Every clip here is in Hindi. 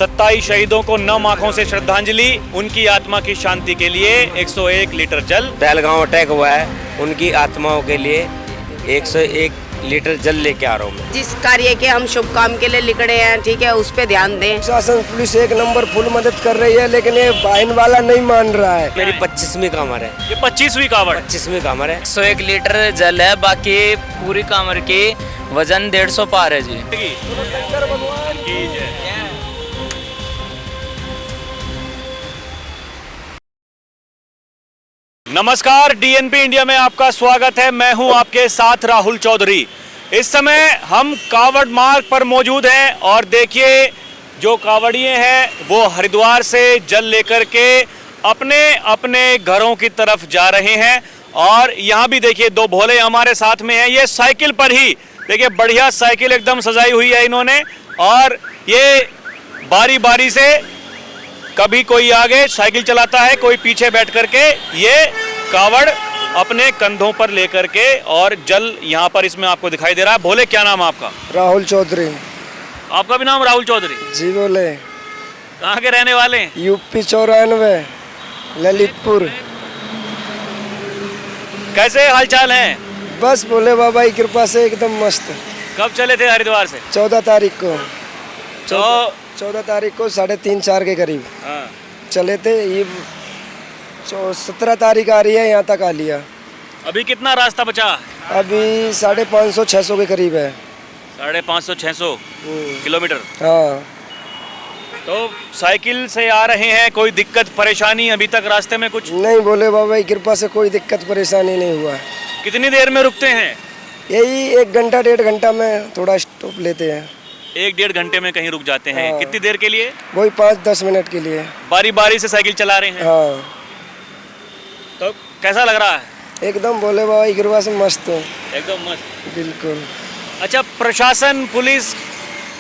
27 शहीदों को नम आंखों से श्रद्धांजलि, उनकी आत्मा की शांति के लिए 101 लीटर जल। पहलगांव अटैक हुआ है, उनकी आत्माओं के लिए 101 लीटर जल लेके आ रहा हूँ मैं। जिस कार्य के हम शुभ काम के लिए निकले हैं, ठीक है, उस पे ध्यान दें। शासन पुलिस एक नंबर फुल मदद कर रही है, लेकिन ये वाहन वाला नहीं मान रहा है। मेरी 25वीं कांवर है। ये 25वीं कावड़। 25वीं कांवर है। 101 लीटर जल है, बाकी पूरी कांवर की वजन 150 पार है जी। नमस्कार, डीएनपी इंडिया में आपका स्वागत है। मैं हूं आपके साथ राहुल चौधरी। इस समय हम कावड़ मार्ग पर मौजूद हैं और देखिए जो कावड़िए हैं वो हरिद्वार से जल लेकर के अपने अपने घरों की तरफ जा रहे हैं। और यहाँ भी देखिए दो भोले हमारे साथ में हैं। ये साइकिल पर ही देखिए बढ़िया साइकिल एकदम सजाई हुई है इन्होंने, और ये बारी बारी से कभी कोई आगे साइकिल चलाता है, कोई पीछे बैठ करके ये कावड़ अपने कंधों पर लेकर के और जल यहाँ पर इसमें आपको दिखाई दे रहा है। भोले, क्या नाम है आपका? राहुल चौधरी। आपका भी नाम राहुल चौधरी? जी बोले। कहाँ के रहने वाले हैं? यूपी 94 ललितपुर। कैसे हालचाल हैं? बस भोले बाबा की कृपा से एकदम मस्त। कब चले थे हरिद्वार से? 14 तारीख को। तो 14 तारीख को 3:30-4 के करीब हाँ। चले थे। ये 17 तारीख आ रही है, यहाँ तक आ लिया। अभी कितना रास्ता बचा? अभी 550-600 के करीब है। 550-600 किलोमीटर। हाँ। तो साइकिल से आ रहे हैं, कोई दिक्कत परेशानी अभी तक रास्ते में कुछ? नहीं, भोले बाबा की कृपा से कोई दिक्कत परेशानी नहीं हुआ। कितनी देर में रुकते हैं? यही 1 घंटा 1.5 घंटा में थोड़ा स्टॉप लेते हैं। 1-1.5 घंटे में कहीं रुक जाते हैं। हाँ। कितनी देर के लिए? वही 5-10 मिनट के लिए। बारी बारी से साइकिल चला रहे हैं। हाँ। तो कैसा लग रहा है? एकदम भोले बाबा की कृपा से मस्त हो। एकदम मस्त। बिल्कुल। अच्छा, प्रशासन पुलिस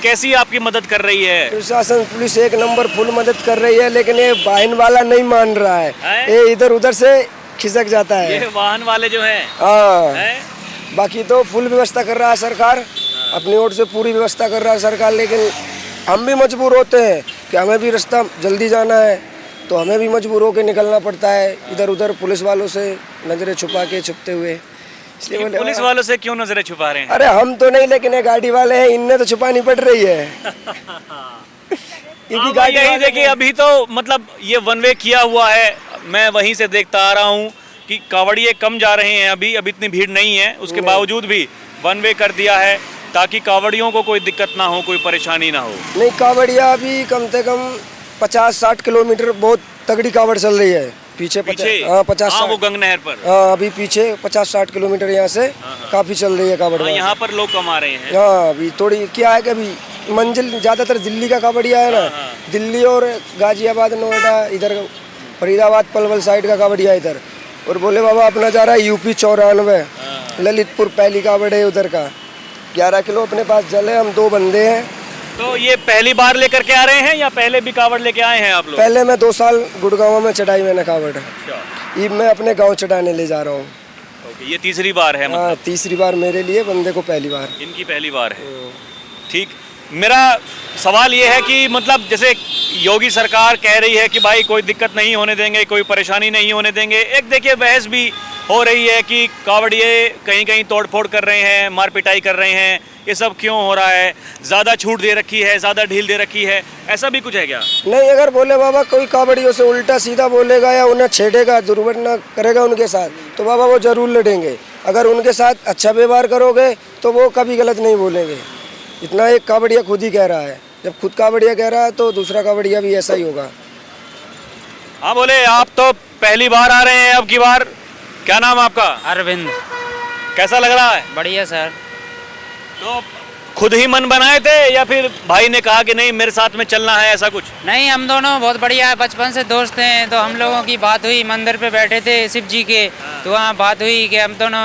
कैसी आपकी मदद कर रही है? प्रशासन पुलिस एक नंबर फुल मदद कर रही है, लेकिन ये वाहन वाला नहीं मान रहा है। हैं? ये इधर उधर से खिसक जाता है। ये वाहन वाले जो हैं? हाँ। हैं? बाकी तो फुल व्यवस्था कर रहा है सरकार, अपनी ओर से पूरी व्यवस्था कर रहा है सरकार, लेकिन हम भी मजबूर होते हैं कि हमें भी रास्ता जल्दी जाना है, तो हमें भी मजबूर होकर निकलना पड़ता है इधर उधर पुलिस वालों से नजरें छुपा के छुपते हुए। इसलिए बोले पुलिस वालों से क्यों नजरें छुपा रहे हैं? अरे हम तो नहीं, लेकिन ये गाड़ी वाले हैं, इनने तो छुपानी पड़ रही है। क्योंकि गाड़ी यही वाले देखिए अभी तो मतलब ये वन वे किया हुआ है। मैं वहीं से देखता आ रहा हूँ कि कावड़िए कम जा रहे हैं। अभी इतनी भीड़ नहीं है, उसके बावजूद भी वन वे कर दिया है ताकि कावड़ियों को कोई दिक्कत ना हो, कोई परेशानी ना हो। नहीं, कावड़िया अभी कम से कम 50-60 किलोमीटर बहुत तगड़ी कावड़ चल रही है। पीछे 50 वो गंग नहर पर। हाँ, अभी पीछे 50-60 किलोमीटर यहाँ से काफी चल रही है कावड़। यहाँ पर लोग कम आ रहे हैं। हाँ, अभी थोड़ी क्या है कि अभी मंजिल ज्यादातर दिल्ली का कावड़िया है ना। दिल्ली और गाजियाबाद, नोएडा, इधर फरीदाबाद, पलवल साइड का कावड़िया इधर। और भोले बाबा अपना जा रहा है यूपी 94 ललितपुर, पहली कावड़ है उधर का। 11 किलो अपने पास जल है। हम 2 बंदे हैं। तो ये पहली बार लेकर के आ रहे हैं या पहले भी कावड़ लेके आए हैं आप लोग? पहले मैं 2 साल गुड़गांव में चढ़ाई मैंने कावड़। ये मैं अपने गांव चढ़ाने ले जा रहा हूँ। ओके, ये तीसरी बार है? हाँ, तीसरी बार मेरे लिए, बंदे को पहली बार। इनकी पहली बार है। ठीक। मेरा सवाल ये है कि मतलब जैसे योगी सरकार कह रही है कि भाई कोई दिक्कत नहीं होने देंगे, कोई परेशानी नहीं होने देंगे। एक देखिए बहस भी हो रही है कि कावड़िए कहीं कहीं तोड़फोड़ कर रहे हैं, मार पिटाई कर रहे हैं। ये सब क्यों हो रहा है? ज़्यादा छूट दे रखी है, ज़्यादा ढील दे रखी है, ऐसा भी कुछ है क्या? नहीं, अगर भोले बाबा कोई कावड़ियों से उल्टा सीधा बोलेगा या उन्हें छेड़ेगा, दुर्घटना करेगा उनके साथ, तो बाबा वो जरूर लड़ेंगे। अगर उनके साथ अच्छा व्यवहार करोगे तो वो कभी गलत नहीं बोलेंगे। इतना एक कावड़िया खुद ही कह रहा है। जब खुद कावड़िया कह रहा है तो दूसरा कावड़िया भी ऐसा ही होगा। हाँ बोले, आप तो पहली बार आ रहे हैं अब की बार। क्या नाम आपका? अरविंद। कैसा लग रहा है? बढ़िया सर। तो खुद ही मन बनाए थे या फिर भाई ने कहा कि नहीं मेरे साथ में चलना है, ऐसा कुछ? नहीं, हम दोनों बहुत बढ़िया है, बचपन से दोस्त हैं। तो हम लोगों की बात हुई, मंदिर पे बैठे थे शिव जी के, तो वहाँ बात हुई कि हम दोनों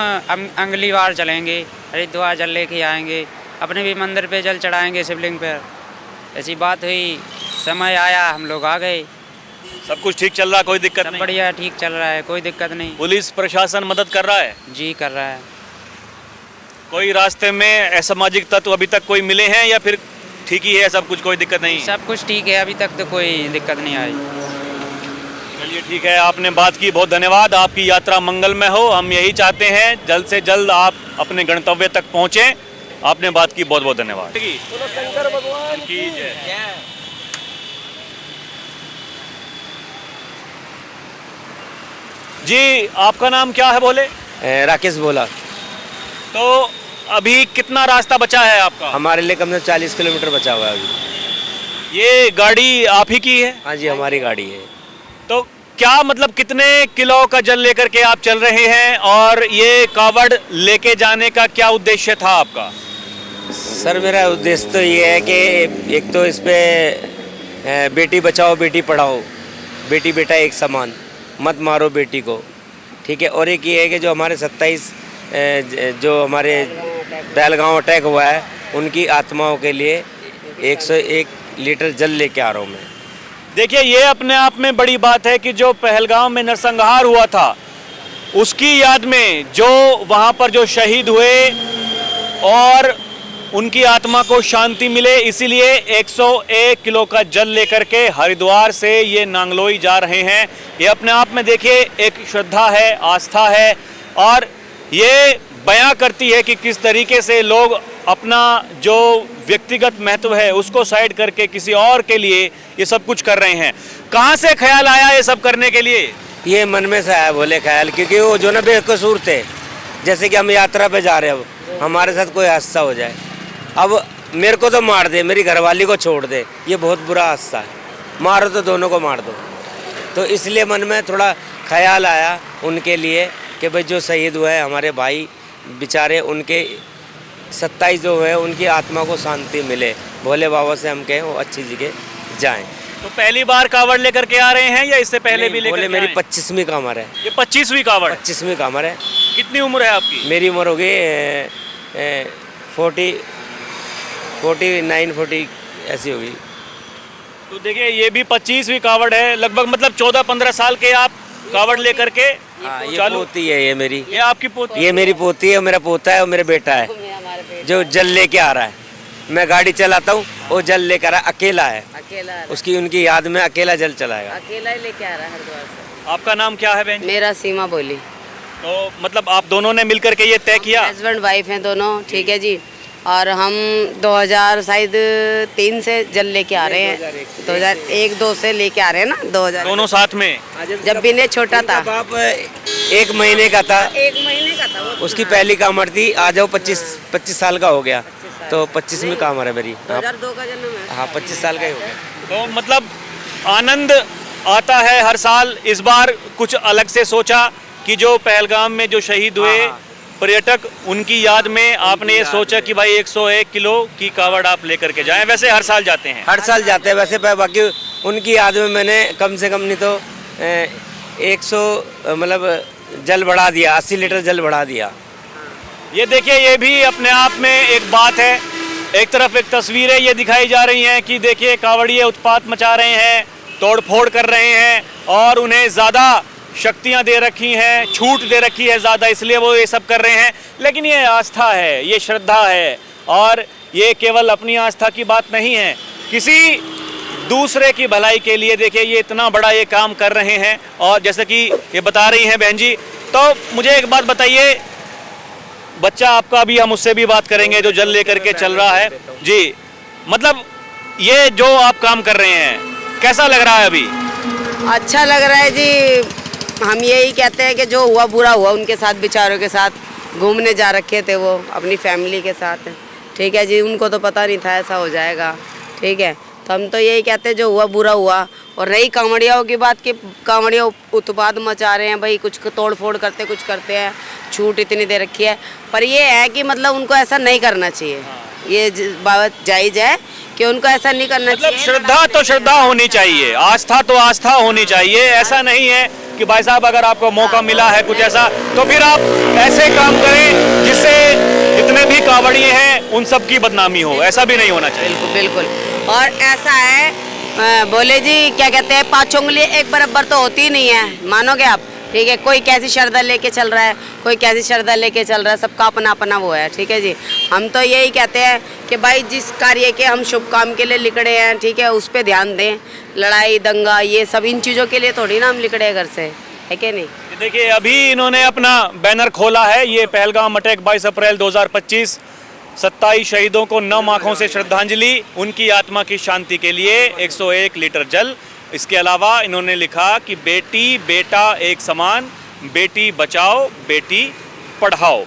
अगली बार चलेंगे, हरिद्वार जल लेके आएंगे, अपने भी मंदिर पे जल चढ़ाएंगे शिवलिंग पर। ऐसी बात हुई, समय आया, हम लोग आ गए। सब कुछ ठीक चल रहा है, कोई दिक्कत सब नहीं? बढ़िया, ठीक चल रहा है, कोई दिक्कत नहीं। पुलिस प्रशासन मदद कर रहा है? जी कर रहा है। कोई रास्ते में असामाजिक तत्व अभी तक कोई मिले हैं या फिर ठीक ही है सब कुछ, कोई दिक्कत नहीं? सब कुछ ठीक है, अभी तक तो कोई दिक्कत नहीं आई। चलिए ठीक है, आपने बात की, बहुत धन्यवाद। आपकी यात्रा मंगलमय हो, हम यही चाहते हैं जल्द से जल्द आप अपने गंतव्य तक पहुँचें। आपने बात की, बहुत बहुत धन्यवाद। शंकर भगवान की जय। जी, आपका नाम क्या है बोले? राकेश बोला। तो अभी कितना रास्ता बचा है आपका? हमारे लिए कम से कम 40 किलोमीटर बचा हुआ है अभी। ये गाड़ी आप ही की है? हाँ जी, हमारी गाड़ी है। तो क्या मतलब कितने किलो का जल लेकर के आप चल रहे हैं और ये कावड़ लेके जाने का क्या उद्देश्य था आपका? सर मेरा उद्देश्य तो ये है कि एक तो इस पे बेटी बचाओ बेटी पढ़ाओ, बेटी बेटा एक समान, मत मारो बेटी को, ठीक है। और एक ये है कि जो हमारे 27 जो हमारे पहलगांव अटैक हुआ है उनकी आत्माओं के लिए 101 लीटर जल लेके आ रहा हूँ मैं। देखिए, ये अपने आप में बड़ी बात है कि जो पहलगाम में नरसंहार हुआ था उसकी याद में जो वहाँ पर जो शहीद हुए और उनकी आत्मा को शांति मिले, इसीलिए 101 किलो का जल लेकर के हरिद्वार से ये नांगलोई जा रहे हैं। ये अपने आप में देखिए एक श्रद्धा है, आस्था है और ये बयां करती है कि किस तरीके से लोग अपना जो व्यक्तिगत महत्व है उसको साइड करके किसी और के लिए ये सब कुछ कर रहे हैं। कहाँ से ख्याल आया ये सब करने के लिए? ये मन में से आया बोले ख्याल, क्योंकि वो जो ना बेकसूर थे, जैसे कि हम यात्रा पे जा रहे हैं, अब हमारे साथ कोई हादसा हो जाए, अब मेरे को तो मार दे, मेरी घरवाली को छोड़ दे, ये बहुत बुरा हादसा है, मारो तो दोनों को मार दो। तो इसलिए मन में थोड़ा ख्याल आया उनके लिए कि भाई जो शहीद हुए हैं हमारे भाई बेचारे, उनके 27 जो है उनकी आत्मा को शांति मिले, भोले बाबा से हम कहें वो अच्छी जगह जाएं। तो पहली बार कावड़ लेकर के आ रहे हैं या इससे पहले भी लेकर बोले के मेरी आए? 25वीं कामर है। ये 25वीं कावड़? 25वीं कामर है। कितनी उम्र है आपकी? मेरी उम्र होगी 49-40 ऐसी होगी। तो देखिए, ये भी 25वीं कावड़ है लगभग, मतलब 14-15 साल के आप कावड़ लेकर के हाँ, ये चालू? पोती है ये मेरी, ये आपकी पोती? ये मेरी पोती है, मेरा पोता है और मेरा बेटा है जो जल लेके आ रहा है। मैं गाड़ी चलाता हूँ, वो जल लेकर आ, अकेला है, अकेला उसकी उनकी याद में अकेला जल चलाएगा। अकेला ही लेके आ रहा है हरिद्वार से। आपका नाम क्या है बहन? मेरा सीमा बोली। तो मतलब आप दोनों ने मिलकर के ये तय किया? हस्बैंड वाइफ हैं दोनों, ठीक है जी। और हम 2003 से जल लेके आ रहे हैं, 2001-2 से लेके आ रहे हैं ना, 2000 दोनों साथ में? जब विनय छोटा था, बाप 1 महीने का था, 1 महीने का था वो। उसकी पहली कामर थी। आ जाओ 25 साल का हो गया, तो 25वीं कामर है मेरी। 2002 का जन्म है। हाँ, 25 साल का ही हो गया। तो मतलब आनंद आता है हर साल। इस बार कुछ अलग से सोचा कि जो पहलगाम में जो शहीद हुए पर्यटक, उनकी याद में आपने ये सोचा कि भाई 101 किलो की कावड़ आप लेकर के जाएं। वैसे हर साल जाते हैं? हर साल जाते हैं वैसे, बाकी उनकी याद में मैंने कम से कम नहीं तो 100 मतलब जल बढ़ा दिया, 80 लीटर जल बढ़ा दिया। ये देखिए, ये भी अपने आप में एक बात है। एक तरफ एक तस्वीरें ये दिखाई जा रही हैं कि देखिए कावड़िए उत्पात मचा रहे हैं, तोड़फोड़ कर रहे हैं और उन्हें ज़्यादा शक्तियां दे रखी हैं, छूट दे रखी है ज़्यादा, इसलिए वो ये सब कर रहे हैं। लेकिन ये आस्था है, ये श्रद्धा है और ये केवल अपनी आस्था की बात नहीं है, किसी दूसरे की भलाई के लिए देखिए ये इतना बड़ा ये काम कर रहे हैं। और जैसे कि ये बता रही हैं बहन जी, तो मुझे एक बात बताइए, बच्चा आपका भी, हम उससे भी बात करेंगे जो जल लेकर के चल रहा है जी, मतलब ये जो आप काम कर रहे हैं कैसा लग रहा है अभी? अच्छा लग रहा है जी। हम यही कहते हैं कि जो हुआ बुरा हुआ, उनके साथ बेचारों के साथ घूमने जा रखे थे वो अपनी फैमिली के साथ, ठीक है जी। उनको तो पता नहीं था ऐसा हो जाएगा, ठीक है। तो हम तो यही कहते हैं जो हुआ बुरा हुआ। और रही कांवड़ियाओं की बात कि कांवड़िया उत्पाद मचा रहे हैं भाई, कुछ तोड़ फोड़ करते, कुछ करते हैं, छूट इतनी दे रखी है। पर ये है कि मतलब उनको ऐसा नहीं करना चाहिए, ये बात जायज़ है कि उनको ऐसा नहीं करना मतलब चाहिए। श्रद्धा तो श्रद्धा होनी चाहिए, आस्था तो आस्था होनी चाहिए। ऐसा नहीं है कि भाई साहब अगर आपको मौका मिला है कुछ ऐसा, तो फिर आप ऐसे काम करें जिससे जितने भी कावड़िए हैं उन सब की बदनामी हो, ऐसा भी नहीं होना चाहिए। बिल्कुल बिल्कुल। और ऐसा है बोले जी, क्या कहते हैं, 5 उंगली एक बराबर तो होती ही नहीं है, मानोगे आप? ठीक है, कोई कैसी श्रद्धा लेके चल रहा है, कोई कैसी श्रद्धा लेके चल रहा है, सबका अपना अपना वो है। ठीक है जी, हम तो यही कहते हैं कि भाई जिस कार्य के हम शुभ काम के लिए लिखड़े हैं, ठीक है, उस पर ध्यान दें। लड़ाई दंगा ये सब इन चीज़ों के लिए थोड़ी ना हम लिखड़े घर से, है कि नहीं। देखिए अभी इन्होंने अपना बैनर खोला है, ये पहलगाम अटैक 22 अप्रैल 2025, 27 शहीदों को नम आंखों से श्रद्धांजलि, उनकी आत्मा की शांति के लिए 101 लीटर जल। इसके अलावा इन्होंने लिखा कि बेटी बेटा एक समान, बेटी बचाओ बेटी पढ़ाओ,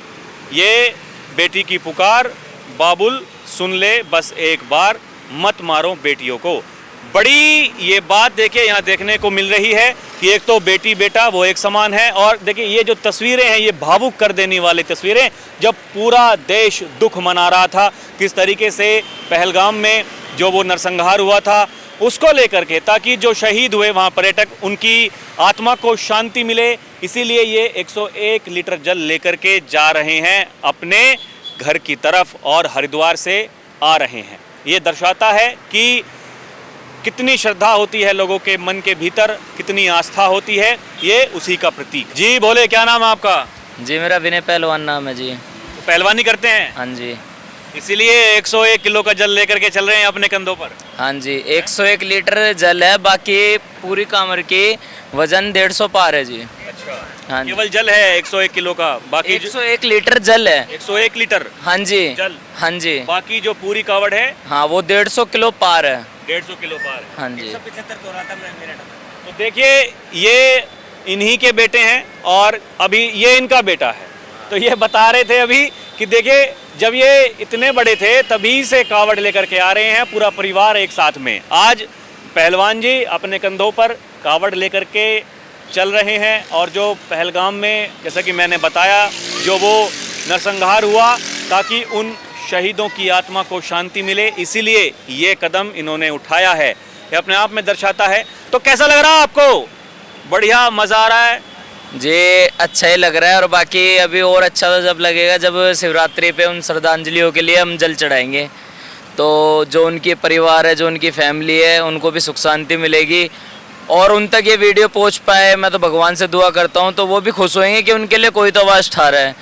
ये बेटी की पुकार, बाबुल सुन ले बस एक बार, मत मारो बेटियों को। बड़ी ये बात देखिए यहाँ देखने को मिल रही है कि एक तो बेटी बेटा वो एक समान है, और देखिए ये जो तस्वीरें हैं ये भावुक कर देने वाली तस्वीरें, जब पूरा देश दुख मना रहा था किस तरीके से पहलगाम में जो वो नरसंहार हुआ था उसको लेकर के, ताकि जो शहीद हुए वहाँ पर्यटक उनकी आत्मा को शांति मिले, इसीलिए ये 101 लीटर जल लेकर के जा रहे हैं अपने घर की तरफ और हरिद्वार से आ रहे हैं। ये दर्शाता है कि कितनी श्रद्धा होती है लोगों के मन के भीतर, कितनी आस्था होती है, ये उसी का प्रतीक। जी बोले, क्या नाम है आपका? जी मेरा विनय पहलवान नाम है जी। तो पहलवानी करते हैं? हाँ जी। इसीलिए 101 किलो का जल लेकर के चल रहे हैं अपने कंधों पर? हाँ जी, 101 लीटर जल है, बाकी पूरी कमर की वजन 150 पार है जी। अच्छा, हाँ जी। केवल जल है 101 किलो का, बाकी 101 लीटर जल है। 101 लीटर? हाँ जी जल? हाँ जी। बाकी जो पूरी कावड़ है? हाँ वो 150 किलो पार है। 150 किलो पार है। हाँ जी। तो देखिए ये इन्हीं के बेटे हैं और अभी ये इनका बेटा है। तो ये बता रहे थे अभी कि देखिए जब ये इतने बड़े थे तभी से कावड़ लेकर के आ रहे हैं, पूरा परिवार एक साथ में। आज पहलवान जी अपने कंधों पर कावड़ लेकर के चल रहे हैं, और जो पहलगाम में जैसा कि मैंने बताया जो वो नरसंहार हुआ ताकि उन शहीदों की आत्मा को शांति मिले, इसीलिए ये कदम इन्होंने उठाया है। ये अपने आप में दर्शाता है। तो कैसा लग रहा है आपको? बढ़िया, मज़ा आ रहा है जी? अच्छा ही लग रहा है, और बाकी अभी और अच्छा तो जब लगेगा जब शिवरात्रि पे उन श्रद्धांजलियों के लिए हम जल चढ़ाएंगे, तो जो उनके परिवार है, जो उनकी फैमिली है, उनको भी सुख शांति मिलेगी और उन तक ये वीडियो पहुंच पाए। मैं तो भगवान से दुआ करता हूं, तो वो भी खुश होंगे कि उनके लिए कोई तो आवाज़ उठा रहा है,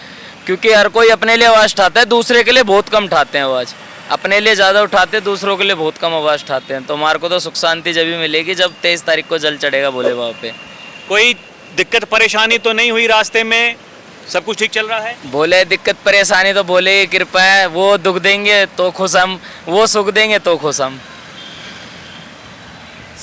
क्योंकि हर कोई अपने लिए आवाज़ उठाता है, दूसरे के लिए बहुत कम उठाते हैं आवाज़। अपने लिए ज़्यादा उठाते हैं, दूसरों के लिए बहुत कम आवाज़ उठाते हैं। तो हमारे को तो सुख शांति जब भी मिलेगी जब 23 तारीख को जल चढ़ेगा भोले बाबा पे। कोई दिक्कत परेशानी तो नहीं हुई रास्ते में? सब कुछ ठीक चल रहा है? बोले दिक्कत परेशानी तो बोले की कृपा है, वो दुख देंगे तो खुश हम, वो सुख देंगे तो खुश हम।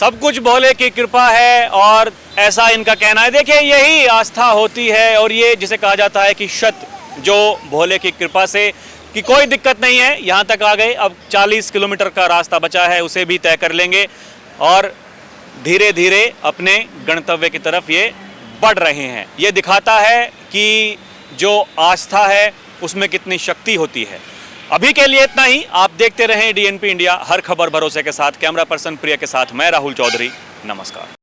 सब कुछ भोले की कृपा है और ऐसा इनका कहना है। देखिए यही आस्था होती है, और ये जिसे कहा जाता है कि शत, जो भोले की कृपा से कि कोई दिक्कत नहीं है, यहाँ तक आ गए। अब 40 किलोमीटर का रास्ता बचा है, उसे भी तय कर लेंगे और धीरे धीरे अपने गंतव्य की तरफ ये बढ़ रहे हैं। ये दिखाता है कि जो आस्था है उसमें कितनी शक्ति होती है। अभी के लिए इतना ही। आप देखते रहें DNP इंडिया, हर खबर भरोसे के साथ। कैमरा पर्सन प्रिया के साथ मैं राहुल चौधरी, नमस्कार।